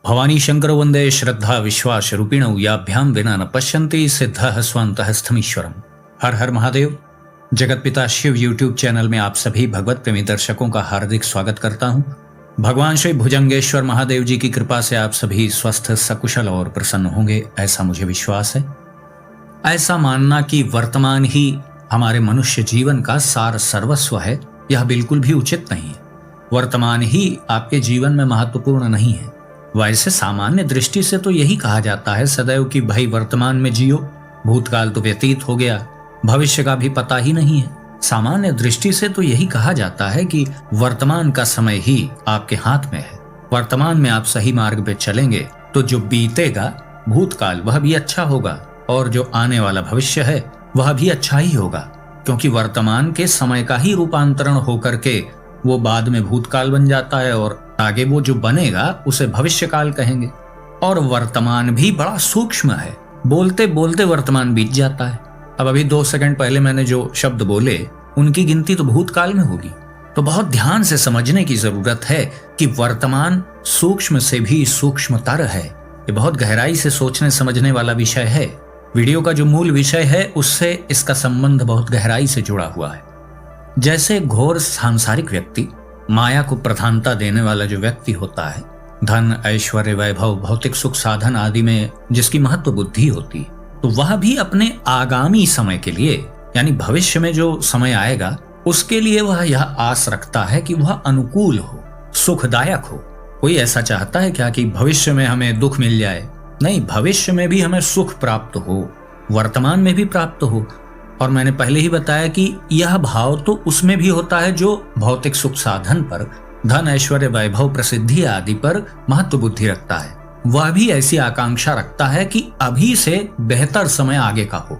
भवानी शंकर वंदे श्रद्धा विश्वास रूपिणौ याभ्यां विना न पश्यन्ति सिद्धः स्वान्तः स्थमीश्वरम्। हर हर महादेव। जगत पिता शिव यूट्यूब चैनल में आप सभी भगवत प्रेमी दर्शकों का हार्दिक स्वागत करता हूं। भगवान श्री भुजंगेश्वर महादेव जी की कृपा से आप सभी स्वस्थ सकुशल और प्रसन्न होंगे, ऐसा मुझे विश्वास है। ऐसा मानना कि वर्तमान ही हमारे मनुष्य जीवन का सार सर्वस्व है, यह बिल्कुल भी उचित नहीं है। वर्तमान ही आपके जीवन में महत्वपूर्ण नहीं है। वैसे सामान्य दृष्टि से तो यही कहा जाता है सदैव कि भाई वर्तमान में जियो, भूतकाल तो व्यतीत हो गया, भविष्य का भी पता ही नहीं है। सामान्य दृष्टि से तो यही कहा जाता है कि वर्तमान का समय ही आपके हाथ में है। वर्तमान में आप सही मार्ग पे चलेंगे तो जो बीतेगा भूतकाल वह भी अच्छा होगा और जो आने वाला भविष्य है वह भी अच्छा ही होगा, क्योंकि वर्तमान के समय का ही रूपांतरण होकर के वो बाद में भूतकाल बन जाता है और आगे वो जो बनेगा उसे भविष्य काल कहेंगे। और वर्तमान भी बड़ा सूक्ष्म है, बोलते बोलते वर्तमान बीत जाता है। अब अभी 2 सेकंड पहले मैंने जो शब्द बोले उनकी गिनती तो भूतकाल में होगी। तो बहुत ध्यान से समझने की जरूरत है कि वर्तमान सूक्ष्म से भी सूक्ष्मतर है। ये बहुत गहराई से सोचने समझने वाला विषय है। वीडियो का जो मूल विषय है उससे इसका संबंध बहुत गहराई से जुड़ा हुआ है। जैसे घोर सांसारिक व्यक्ति, माया को प्रधानता देने वाला जो व्यक्ति होता है, धन ऐश्वर्य वैभव भौतिक सुख साधन आदि में जिसकी महत्व बुद्धि होती है, तो वह भी अपने आगामी समय के लिए यानी भविष्य में जो समय आएगा उसके लिए वह यह आस रखता है कि वह अनुकूल हो, सुखदायक हो। कोई ऐसा चाहता है क्या कि भविष्य में हमें दुख मिल जाए? नहीं, भविष्य में भी हमें सुख प्राप्त हो, वर्तमान में भी प्राप्त हो। और मैंने पहले ही बताया कि यह भाव तो उसमें भी होता है जो भौतिक सुख साधन पर, धन ऐश्वर्य वैभव प्रसिद्धि आदि पर महत्व बुद्धि रखता है। वह भी ऐसी आकांक्षा रखता है कि अभी से बेहतर समय आगे का हो।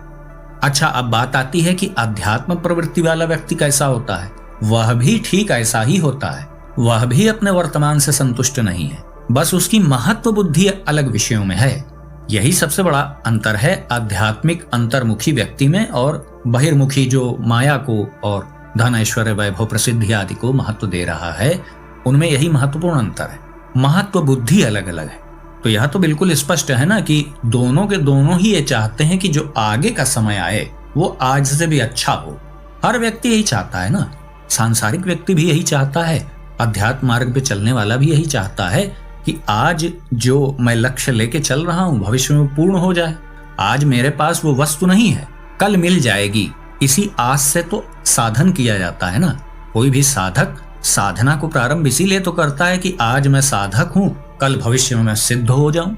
अच्छा, अब बात आती है कि अध्यात्म प्रवृत्ति वाला व्यक्ति कैसा होता है? वह भी ठीक ऐसा ही होता है। वह भी अपने वर्तमान से संतुष्ट नहीं है, बस उसकी महत्व बुद्धि अलग विषयों में है। यही सबसे बड़ा अंतर है आध्यात्मिक अंतर्मुखी व्यक्ति में और बहिर्मुखी जो माया को और धन ऐश्वर्य वैभव प्रसिद्धि आदि को महत्व दे रहा है, उनमें यही महत्वपूर्ण अंतर है। महत्व बुद्धि अलग अलग है। तो यह तो बिल्कुल स्पष्ट है ना कि दोनों के दोनों ही ये चाहते हैं कि जो आगे का समय आए वो आज से भी अच्छा हो। हर व्यक्ति यही चाहता है ना। सांसारिक व्यक्ति भी यही चाहता है, अध्यात्म मार्ग पे चलने वाला भी यही चाहता है कि आज जो मैं लक्ष्य लेके चल रहा हूं भविष्य में पूर्ण हो जाए। आज मेरे पास वो वस्तु नहीं है, कल मिल जाएगी। इसी आस से तो साधन किया जाता है ना। कोई भी साधक साधना को प्रारंभ इसीलिए तो करता है कि आज मैं साधक हूं, कल भविष्य में मैं सिद्ध हो जाऊं।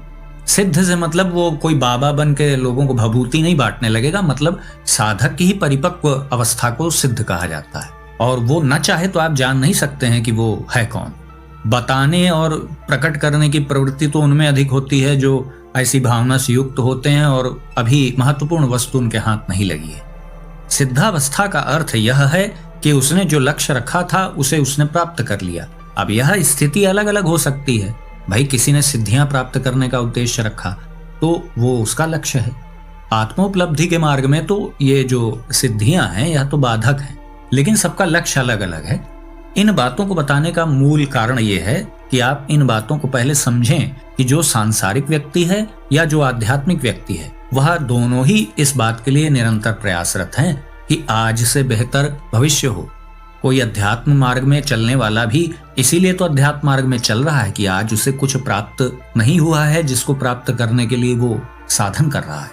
सिद्ध से मतलब वो कोई बाबा बन के लोगों को भभूति नहीं बांटने लगेगा, मतलब साधक की ही परिपक्व अवस्था को सिद्ध कहा जाता है। और वो न चाहे तो आप जान नहीं सकते हैं कि वो है कौन। बताने और प्रकट करने की प्रवृत्ति तो उनमें अधिक होती है जो ऐसी भावना से युक्त होते हैं और अभी महत्वपूर्ण वस्तु उनके हाथ नहीं लगी है। सिद्धावस्था का अर्थ यह है कि उसने जो लक्ष्य रखा था उसे उसने प्राप्त कर लिया। अब यह स्थिति अलग अलग हो सकती है। भाई किसी ने सिद्धियां प्राप्त करने का उद्देश्य रखा तो वो उसका लक्ष्य है। आत्मोपलब्धि के मार्ग में तो ये जो सिद्धियां हैं यह तो बाधक हैं, लेकिन सबका लक्ष्य अलग अलग है। इन बातों को बताने का मूल कारण यह है कि आप इन बातों को पहले समझें कि जो सांसारिक व्यक्ति है या जो आध्यात्मिक व्यक्ति है वह दोनों ही इस बात के लिए निरंतर प्रयासरत हैं कि आज से बेहतर भविष्य हो। कोई अध्यात्म मार्ग में चलने वाला भी इसीलिए तो अध्यात्म मार्ग में चल रहा है कि आज उसे कुछ प्राप्त नहीं हुआ है जिसको प्राप्त करने के लिए वो साधन कर रहा है।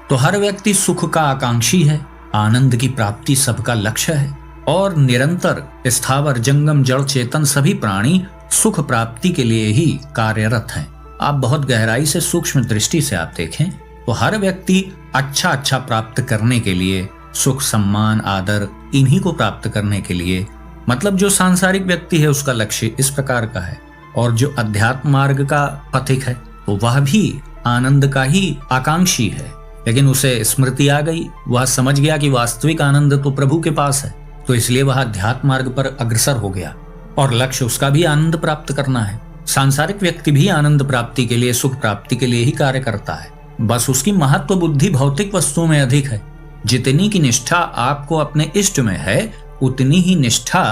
तो हर व्यक्ति सुख का आकांक्षी है, आनंद की प्राप्ति सबका लक्ष्य है और निरंतर स्थावर जंगम जड़ चेतन सभी प्राणी सुख प्राप्ति के लिए ही कार्यरत हैं। आप बहुत गहराई से सूक्ष्म दृष्टि से आप देखें तो हर व्यक्ति अच्छा प्राप्त करने के लिए, सुख सम्मान आदर इन्हीं को प्राप्त करने के लिए, मतलब जो सांसारिक व्यक्ति है उसका लक्ष्य इस प्रकार का है। और जो अध्यात्म मार्ग का पथिक है तो वह भी आनंद का ही आकांक्षी है, लेकिन उसे स्मृति आ गई, वह समझ गया कि वास्तविक आनंद तो प्रभु के पास है, तो इसलिए वह अध्यात्म मार्ग पर अग्रसर हो गया और लक्ष्य उसका भी आनंद प्राप्त करना है। सांसारिक व्यक्ति भी आनंद प्राप्ति के लिए, सुख प्राप्ति के लिए ही कार्य करता है, बस उसकी महत्व बुद्धि भौतिक वस्तुओं में अधिक है। जितनी की निष्ठा आपको अपने इष्ट में है उतनी ही निष्ठा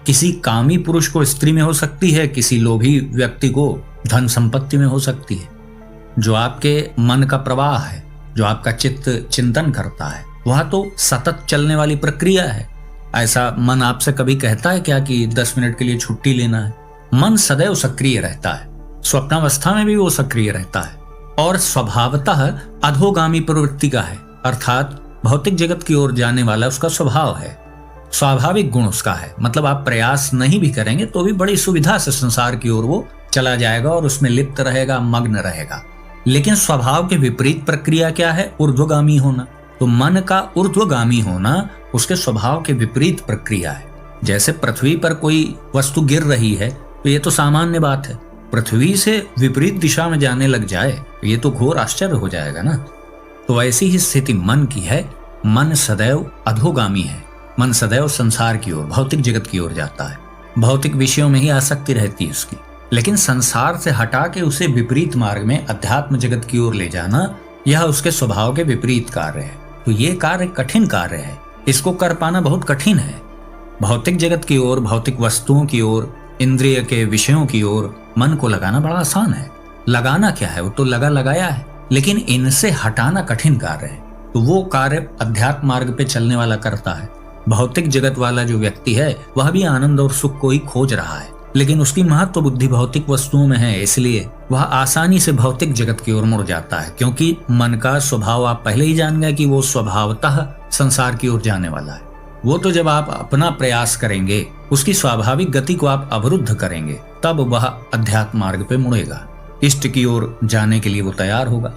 किसी कामी पुरुष को स्त्री में हो सकती है, किसी लोभी व्यक्ति को धन संपत्ति में हो सकती है। जो आपके मन का प्रवाह है, जो आपका चित्त चिंतन करता है, वह तो सतत चलने वाली प्रक्रिया है। ऐसा मन आपसे कभी कहता है क्या कि 10 मिनट के लिए छुट्टी लेना है? मन सदैव सक्रिय रहता है, स्वप्नावस्था में भी वो सक्रिय रहता है और स्वभावतः अधोगामी प्रवृत्ति का है, अर्थात भौतिक जगत की ओर जाने वाला उसका स्वभाव है, स्वाभाविक गुण उसका है। मतलब आप प्रयास नहीं भी करेंगे तो भी बड़ी सुविधा से संसार की ओर वो चला जाएगा और उसमें लिप्त रहेगा, मग्न रहेगा। लेकिन स्वभाव के विपरीत प्रक्रिया क्या है? ऊर्ध्वगामी होना। तो मन का ऊर्ध्वगामी होना उसके स्वभाव के विपरीत प्रक्रिया है। जैसे पृथ्वी पर कोई वस्तु गिर रही है तो ये तो सामान्य बात है, पृथ्वी से विपरीत दिशा में जाने लग जाए तो ये तो घोर आश्चर्य हो जाएगा ना। तो ऐसी ही स्थिति मन की है। मन सदैव अधोगामी है, मन सदैव संसार की ओर, भौतिक जगत की ओर जाता है, भौतिक विषयों में ही आसक्ति रहती है उसकी। लेकिन संसार से हटा के उसे विपरीत मार्ग में अध्यात्म जगत की ओर ले जाना, यह उसके स्वभाव के विपरीत कार्य है। तो ये कार्य कठिन कार्य है, इसको कर पाना बहुत कठिन है। भौतिक जगत की ओर, भौतिक वस्तुओं की ओर, इंद्रिय के विषयों की ओर मन को लगाना बड़ा आसान है। लगाना क्या है? वो तो लगाया है, लेकिन इनसे हटाना कठिन कार्य है। तो वो कार्य अध्यात्म मार्ग पे चलने वाला करता है। भौतिक जगत वाला जो व्यक्ति है वह भी आनंद और सुख को ही खोज रहा है, लेकिन उसकी महत्व बुद्धि भौतिक वस्तुओं में है, इसलिए वह आसानी से भौतिक जगत की ओर मुड़ जाता है। क्योंकि मन का स्वभाव आप पहले ही जान गए कि वो स्वभावतः संसार की ओर जाने वाला है। वो तो जब आप अपना प्रयास करेंगे, उसकी स्वाभाविक गति को आप अवरुद्ध करेंगे, तब वह अध्यात्म मार्ग पे मुड़ेगा, इष्ट की ओर जाने के लिए वो तैयार होगा।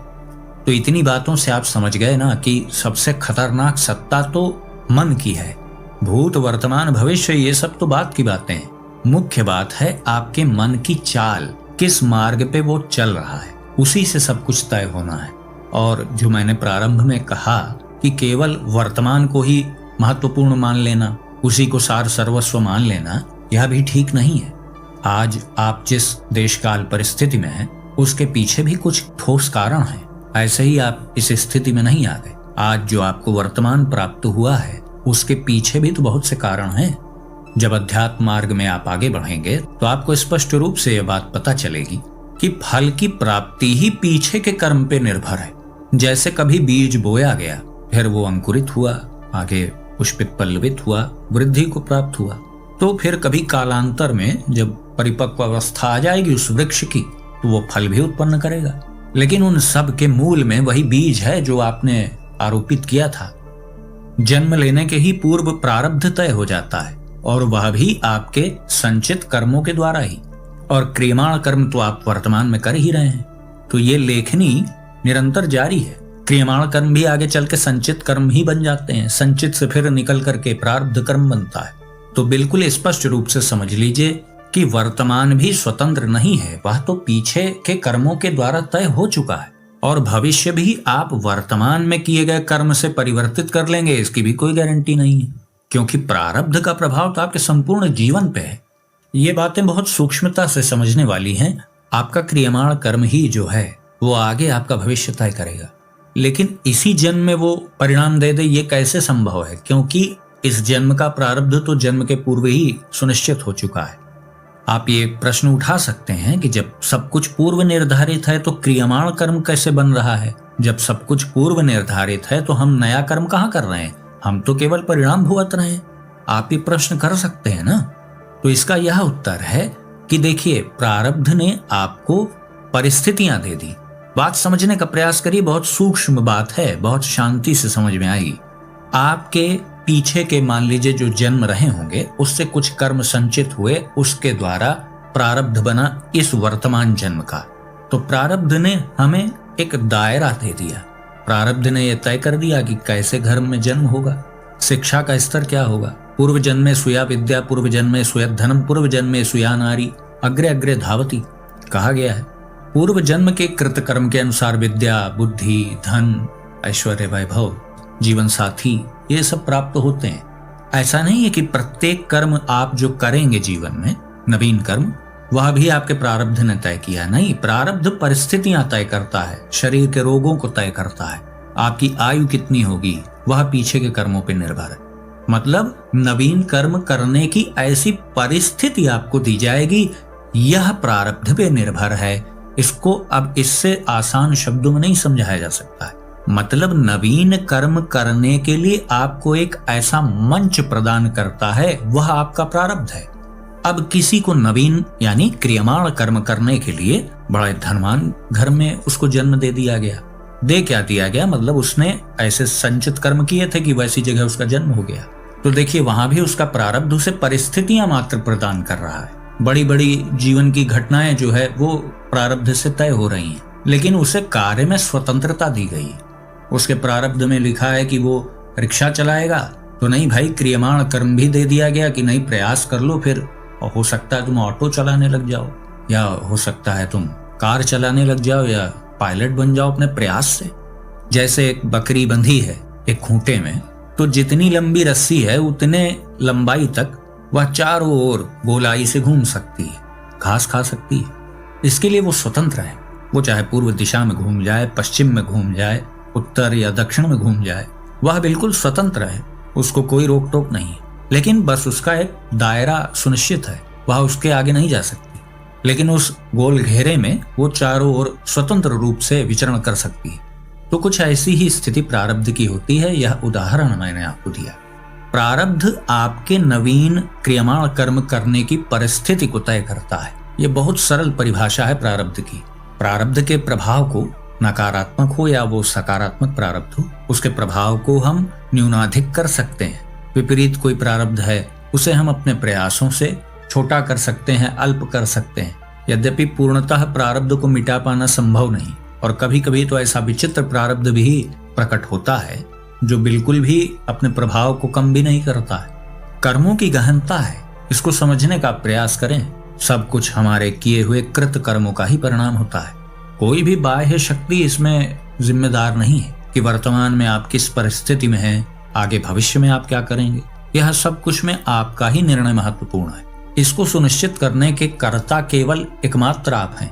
तो इतनी बातों से आप समझ गए ना कि सबसे खतरनाक सत्ता तो मन की है। भूत, वर्तमान, भविष्य, ये सब तो बात की बातें हैं। मुख्य बात है आपके मन की चाल, किस मार्ग पे वो चल रहा है, उसी से सब कुछ तय होना है। और जो मैंने प्रारंभ में कहा कि केवल वर्तमान को ही महत्वपूर्ण मान लेना, उसी को सार सर्वस्व मान लेना, यह भी ठीक नहीं है। आज आप जिस देश काल परिस्थिति में हैं, उसके पीछे भी कुछ ठोस कारण हैं। ऐसे ही आप इस स्थिति में नहीं आ गए। आज जो आपको वर्तमान प्राप्त हुआ है, उसके पीछे भी तो बहुत से कारण हैं। जब अध्यात्म मार्ग में आप आगे बढ़ेंगे तो आपको स्पष्ट रूप से यह बात पता चलेगी कि फल की प्राप्ति ही पीछे के कर्म पे निर्भर है। जैसे कभी बीज बोया गया, फिर वो अंकुरित हुआ, आगे पुष्पित पल्लवित हुआ, वृद्धि को प्राप्त हुआ, तो फिर कभी कालांतर में जब परिपक्व अवस्था आ जाएगी उस वृक्ष की, तो वो फल भी उत्पन्न करेगा। लेकिन उन सब के मूल में वही बीज है जो आपने आरोपित किया था। जन्म लेने के ही पूर्व प्रारब्ध तय हो जाता है, और वह भी आपके संचित कर्मों के द्वारा ही। और क्रियमाण कर्म तो आप वर्तमान में कर ही रहे हैं। तो ये लेखनी निरंतर जारी है। क्रियमाण कर्म भी आगे चल के संचित कर्म ही बन जाते हैं, संचित से फिर निकल करके प्रारब्ध कर्म बनता है। तो बिल्कुल स्पष्ट रूप से समझ लीजिए कि वर्तमान भी स्वतंत्र नहीं है, वह तो पीछे के कर्मों के द्वारा तय हो चुका है। और भविष्य भी आप वर्तमान में किए गए कर्म से परिवर्तित कर लेंगे, इसकी भी कोई गारंटी नहीं है, क्योंकि प्रारब्ध का प्रभाव तो आपके संपूर्ण जीवन पे है। ये बातें बहुत सूक्ष्मता से समझने वाली हैं। आपका क्रियमाण कर्म ही जो है वो आगे आपका भविष्य तय करेगा, लेकिन इसी जन्म में वो परिणाम दे दे, ये कैसे संभव है? क्योंकि इस जन्म का प्रारब्ध तो जन्म के पूर्व ही सुनिश्चित हो चुका है। आप ये प्रश्न उठा सकते हैं कि जब सब कुछ पूर्व निर्धारित है तो क्रियमाण कर्म कैसे बन रहा है? जब सब कुछ पूर्व निर्धारित है तो हम नया कर्म कहाँ कर रहे हैं? हम तो केवल परिणाम भुगत रहे हैं। आप ये प्रश्न कर सकते हैं ना। तो इसका यह उत्तर है कि देखिए, प्रारब्ध ने आपको परिस्थितियां दे दी। बात समझने का प्रयास करिए, बहुत सूक्ष्म बात है, बहुत शांति से समझ में आएगी। आपके पीछे के मान लीजिए जो जन्म रहे होंगे, उससे कुछ कर्म संचित हुए, उसके द्वारा प्रारब्ध बना इस वर्तमान जन्म का। तो प्रारब्ध ने हमें एक दायरा दे दिया। प्रारब्ध ने यह तय कर दिया कि कैसे घर में जन्म होगा, शिक्षा का स्तर क्या होगा, पूर्व जन्म में सुया विद्या, पूर्व जन्म में सुया धनम, पूर्व जन्म में सुया नारी, अग्रे अग्रे धावती कहा गया है। पूर्व जन्म के कृत कर्म के अनुसार विद्या, बुद्धि, धन, ऐश्वर्य, वैभव, जीवन साथी, ये सब प्राप्त होते हैं। ऐसा नहीं है कि प्रत्येक कर्म आप जो करेंगे जीवन में, नवीन कर्म, वह भी आपके प्रारब्ध ने तय किया। नहीं, प्रारब्ध परिस्थितियां तय करता है, शरीर के रोगों को तय करता है, आपकी आयु कितनी होगी वह पीछे के कर्मों पर निर्भर है। मतलब नवीन कर्म करने की ऐसी परिस्थिति आपको दी जाएगी यह प्रारब्ध पे निर्भर है। इसको अब इससे आसान शब्दों में नहीं समझाया जा सकता है। मतलब नवीन कर्म करने के लिए आपको एक ऐसा मंच प्रदान करता है, वह आपका प्रारब्ध है। अब किसी को नवीन यानी क्रियमाण कर्म करने के लिए बड़े धनवान घर में उसको जन्म दे दिया गया। दे क्या दिया गया, मतलब उसने ऐसे संचित कर्म किए थे कि वैसी जगह उसका जन्म हो गया। तो देखिए वहां भी उसका प्रारब्ध उसे परिस्थितियां मात्र प्रदान कर रहा है। बड़ी बड़ी जीवन की घटनाएं जो है वो प्रारब्ध से तय हो रही हैं, लेकिन उसे कार्य में स्वतंत्रता दी गई है। उसके प्रारब्ध में लिखा है कि वो रिक्शा चलाएगा, तो नहीं भाई, क्रियमाण कर्म भी दे दिया गया कि नहीं प्रयास कर लो, फिर हो सकता है तुम ऑटो चलाने लग जाओ, या हो सकता है तुम कार चलाने लग जाओ, या पायलट बन जाओ अपने प्रयास से। जैसे एक बकरी बंधी है एक खूंटे में, तो जितनी लंबी रस्सी है उतने लंबाई तक वह चारों ओर गोलाई से घूम सकती है, घास खा सकती है। इसके लिए वो स्वतंत्र है। वो चाहे पूर्व दिशा में घूम जाए, पश्चिम में घूम जाए, उत्तर या दक्षिण में घूम जाए, वह बिल्कुल स्वतंत्र है, उसको कोई रोक टोक नहीं है। लेकिन बस उसका एक दायरा सुनिश्चित है, वह उसके आगे नहीं जा सकती। लेकिन उस गोल घेरे में वो चारों ओर स्वतंत्र रूप से विचरण कर सकती है। तो कुछ ऐसी ही स्थिति प्रारब्ध की होती है। यह उदाहरण मैंने आपको दिया। प्रारब्ध आपके नवीन क्रियमाण कर्म करने की परिस्थिति को तय करता है। यह बहुत सरल परिभाषा है प्रारब्ध की। प्रारब्ध के प्रभाव को, नकारात्मक हो या वो सकारात्मक प्रारब्ध हो, उसके प्रभाव को हम न्यूनाधिक कर सकते हैं। विपरीत कोई प्रारब्ध है उसे हम अपने प्रयासों से छोटा कर सकते हैं, अल्प कर सकते हैं। यद्यपि पूर्णतः प्रारब्ध को मिटा पाना संभव नहीं, और कभी कभी तो ऐसा विचित्र प्रारब्ध भी प्रकट होता है जो बिल्कुल भी अपने प्रभाव को कम भी नहीं करता है। कर्मों की गहनता है, इसको समझने का प्रयास करें। सब कुछ हमारे किए हुए कृत कर्मों का ही परिणाम होता है। कोई भी बाह्य शक्ति इसमें जिम्मेदार नहीं है कि वर्तमान में आप किस परिस्थिति में हैं, आगे भविष्य में आप क्या करेंगे। यह सब कुछ में आपका ही निर्णय महत्वपूर्ण है। इसको सुनिश्चित करने के कर्ता केवल एकमात्र आप हैं।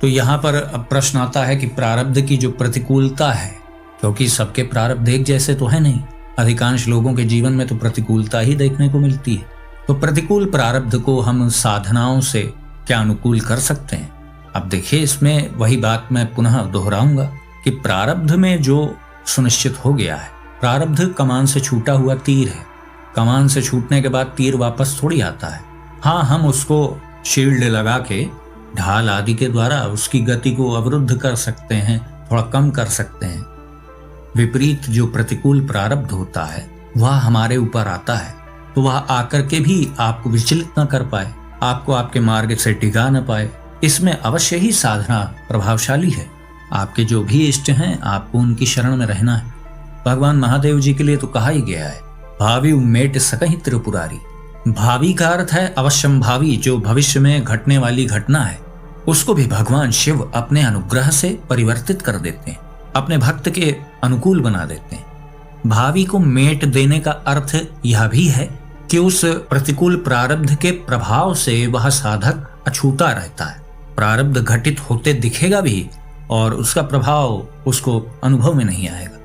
तो यहाँ पर अब प्रश्न आता है कि प्रारब्ध की जो प्रतिकूलता है, क्योंकि सबके प्रारब्ध एक जैसे तो है नहीं, अधिकांश लोगों के जीवन में तो प्रतिकूलता ही देखने को मिलती है। तो प्रतिकूल प्रारब्ध को हम साधनाओं से क्या अनुकूल कर सकते हैं? अब देखिए, इसमें वही बात मैं पुनः दोहराऊंगा कि प्रारब्ध में जो सुनिश्चित हो गया है, प्रारब्ध कमान से छूटा हुआ तीर है। कमान से छूटने के बाद तीर वापस थोड़ी आता है। हाँ, हम उसको शील्ड लगा के, ढाल आदि के द्वारा उसकी गति को अवरुद्ध कर सकते हैं, थोड़ा कम कर सकते हैं। विपरीत जो प्रतिकूल प्रारब्ध होता है वह हमारे ऊपर आता है, तो वह आकर के भी आपको विचलित न कर पाए, आपको आपके मार्ग से डिगा न पाए। इसमें अवश्य ही साधना प्रभावशाली है। आपके जो भी इष्ट हैं, आपको उनकी शरण में रहना है। भगवान महादेव जी के लिए तो कहा ही गया है, भावी उम्मेट सकहि त्रिपुरारी। भावी का अर्थ है अवश्यम भावी, जो भविष्य में घटने वाली घटना है, उसको भी भगवान शिव अपने अनुग्रह से परिवर्तित कर देते हैं, अपने भक्त के अनुकूल बना देते हैं। भावी को मेट देने का अर्थ यह भी है कि उस प्रतिकूल प्रारब्ध के प्रभाव से वह साधक अछूता रहता है। प्रारब्ध घटित होते दिखेगा भी और उसका प्रभाव उसको अनुभव में नहीं आएगा।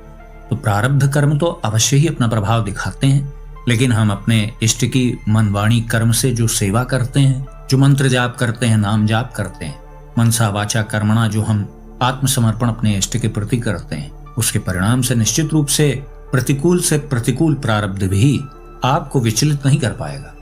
तो प्रारब्ध कर्म तो अवश्य ही अपना प्रभाव दिखाते हैं, लेकिन हम अपने इष्ट की मन वाणी कर्म से जो सेवा करते हैं, जो मंत्र जाप करते हैं, नाम जाप करते हैं, मनसा वाचा कर्मणा जो हम आत्मसमर्पण अपने इष्ट के प्रति करते हैं, उसके परिणाम से निश्चित रूप से प्रतिकूल प्रारब्ध भी आपको विचलित नहीं कर पाएगा।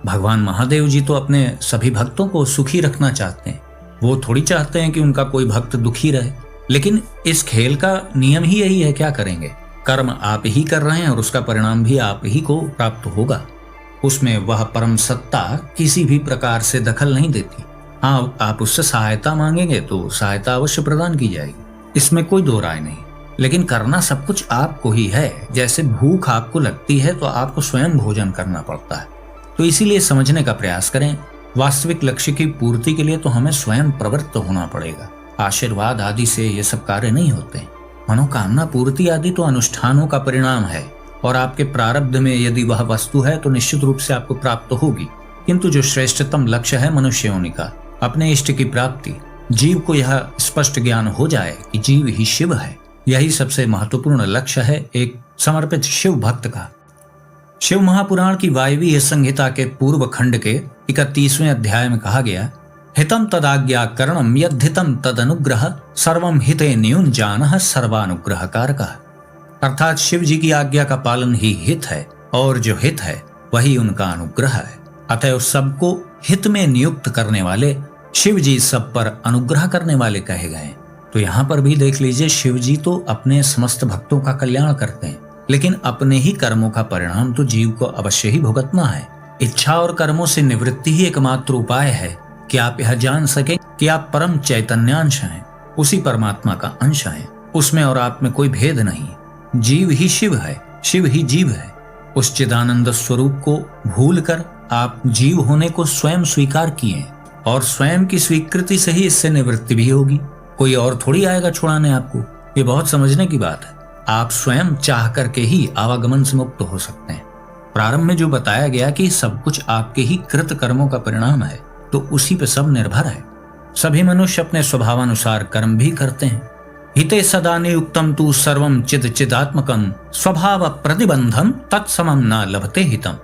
भगवान महादेव जी तो अपने सभी भक्तों को सुखी रखना चाहते हैं। वो थोड़ी चाहते हैं कि उनका कोई भक्त दुखी रहे। लेकिन इस खेल का नियम ही यही है, क्या करेंगे? कर्म आप ही कर रहे हैं और उसका परिणाम भी आप ही को प्राप्त होगा। उसमें वह परम सत्ता किसी भी प्रकार से दखल नहीं देती। हाँ, आप उससे सहायता मांगेंगे तो सहायता अवश्य प्रदान की जाएगी, इसमें कोई दो राय नहीं। लेकिन करना सब कुछ आपको ही है। जैसे भूख आपको लगती है तो आपको स्वयं भोजन करना पड़ता है। तो इसीलिए समझने का प्रयास करें, वास्तविक लक्ष्य की पूर्ति के लिए तो हमें स्वयं प्रवृत्त होना पड़ेगा। आशीर्वाद आदि से ये सब कार्य नहीं होते। मनोकामना पूर्ति आदि तो अनुष्ठानों का परिणाम है, और आपके प्रारब्ध में यदि वह वस्तु है तो निश्चित रूप से आपको प्राप्त होगी। किंतु जो श्रेष्ठतम लक्ष्य है मनुष्य होने का, अपने इष्ट की प्राप्ति, जीव को यह स्पष्ट ज्ञान हो जाए कि जीव ही शिव है, यही सबसे महत्वपूर्ण लक्ष्य है एक समर्पित शिव भक्त का। शिव महापुराण की वायवीय संहिता के पूर्व खंड के 31वें अध्याय में कहा गया हितम तदाज्ञाकरणम यद्धितम तदनुग्रह सर्वम हिते न्यूनजानः सर्वानुग्रह कारकः। अर्थात शिव जी की आज्ञा का पालन ही हित है और जो हित है वही उनका अनुग्रह है। अतएव सबको हित में नियुक्त करने वाले शिव जी सब पर अनुग्रह करने वाले कहे गए। तो यहाँ पर भी देख लीजिए, शिव जी तो अपने समस्त भक्तों का कल्याण करते हैं, लेकिन अपने ही कर्मों का परिणाम तो जीव को अवश्य ही भुगतना है। इच्छा और कर्मों से निवृत्ति ही एकमात्र उपाय है कि आप यह जान सके कि आप परम चैतन्यांश हैं, उसी परमात्मा का अंश हैं। उसमें और आप में कोई भेद नहीं। जीव ही शिव है, शिव ही जीव है। उस चिदानंद स्वरूप को भूलकर आप जीव होने को स्वयं स्वीकार किए और स्वयं की स्वीकृति से ही इससे निवृत्ति भी होगी। कोई और थोड़ी आएगा छुड़ाने आपको। ये बहुत समझने की बात है। आप स्वयं चाह करके ही आवागमन से मुक्त हो सकते हैं। प्रारंभ में जो बताया गया कि सब कुछ आपके ही कृत कर्मों का परिणाम है, तो उसी पे सब निर्भर है। सभी मनुष्य अपने स्वभावानुसार कर्म भी करते हैं। हिते सदा नियुक्तम तु सर्वम चिद चिदात्मकम स्वभाव प्रतिबंधम तत्समम न लभते हितम।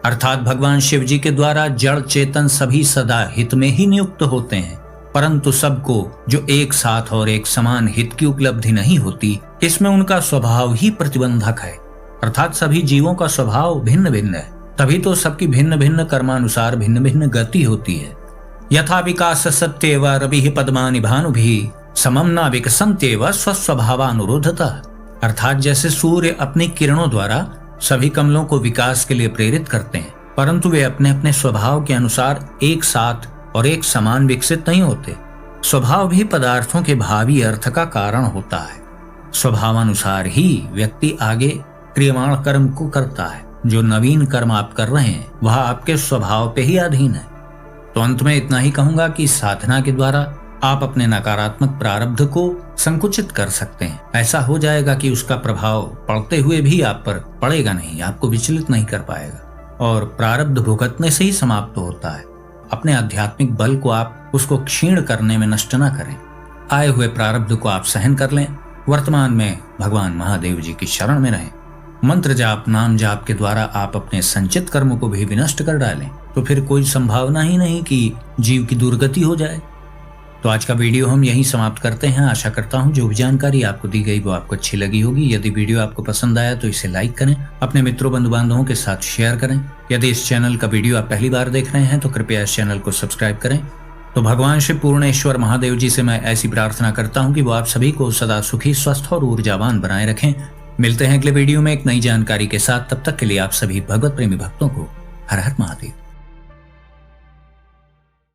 अर्थात भगवान शिव जी के द्वारा जड़ चेतन सभी सदा हित में ही नियुक्त होते हैं, परंतु सबको जो एक साथ और एक समान हित की उपलब्धि नहीं होती, इसमें उनका स्वभाव ही प्रतिबंधक है। अर्थात सभी जीवों का स्वभाव भिन्न भिन्न है, तभी तो सबकी भिन्न भिन्न कर्मानुसार भिन्न भिन्न गति होती है। यथा विकास सत्येव रविः पद्मानि भानुभिः समम न विकसन्त्येव स्वस्वभावानुरोधतः। अर्थात जैसे सूर्य अपनी किरणों द्वारा सभी कमलों को विकास के लिए प्रेरित करते हैं, परंतु वे अपने अपने स्वभाव के अनुसार एक साथ और एक समान विकसित नहीं होते। स्वभाव भी पदार्थों के भावी अर्थ का कारण होता है। स्वभावानुसार ही व्यक्ति आगे क्रियमाण कर्म को करता है। जो नवीन कर्म आप कर रहे हैं वह आपके स्वभाव पे ही अधीन है। तो अंत में इतना ही कहूंगा कि साधना के द्वारा आप अपने नकारात्मक प्रारब्ध को संकुचित कर सकते हैं। ऐसा हो जाएगा कि उसका प्रभाव पड़ते हुए भी आप पर पड़ेगा नहीं, आपको विचलित नहीं कर पाएगा और प्रारब्ध भुगतने से ही समाप्त होता है। अपने आध्यात्मिक बल को आप उसको क्षीण करने में नष्ट न करें। आए हुए प्रारब्ध को आप सहन कर लें। वर्तमान में भगवान महादेव जी की शरण में रहें। मंत्र जाप नाम जाप के द्वारा आप अपने संचित कर्म को भी विनष्ट कर डालें, तो फिर कोई संभावना ही नहीं कि जीव की दुर्गति हो जाए। तो आज का वीडियो हम यहीं समाप्त करते हैं। आशा करता हूं जो भी जानकारी आपको दी गई वो आपको अच्छी लगी होगी। यदि वीडियो आपको पसंद आया तो इसे लाइक करें, अपने मित्रों बंधु बांधवों के साथ शेयर करें। यदि इस चैनल का वीडियो आप पहली बार देख रहे हैं तो कृपया इस चैनल को सब्सक्राइब करें। तो भगवान शिव पूर्णेश्वर महादेव जी से मैं ऐसी प्रार्थना करता हूँ कि वो आप सभी को सदा सुखी, स्वस्थ और ऊर्जावान बनाए रखें। मिलते हैं अगले वीडियो में एक नई जानकारी के साथ। तब तक के लिए आप सभी भगवत प्रेमी भक्तों को हर हर महादेव।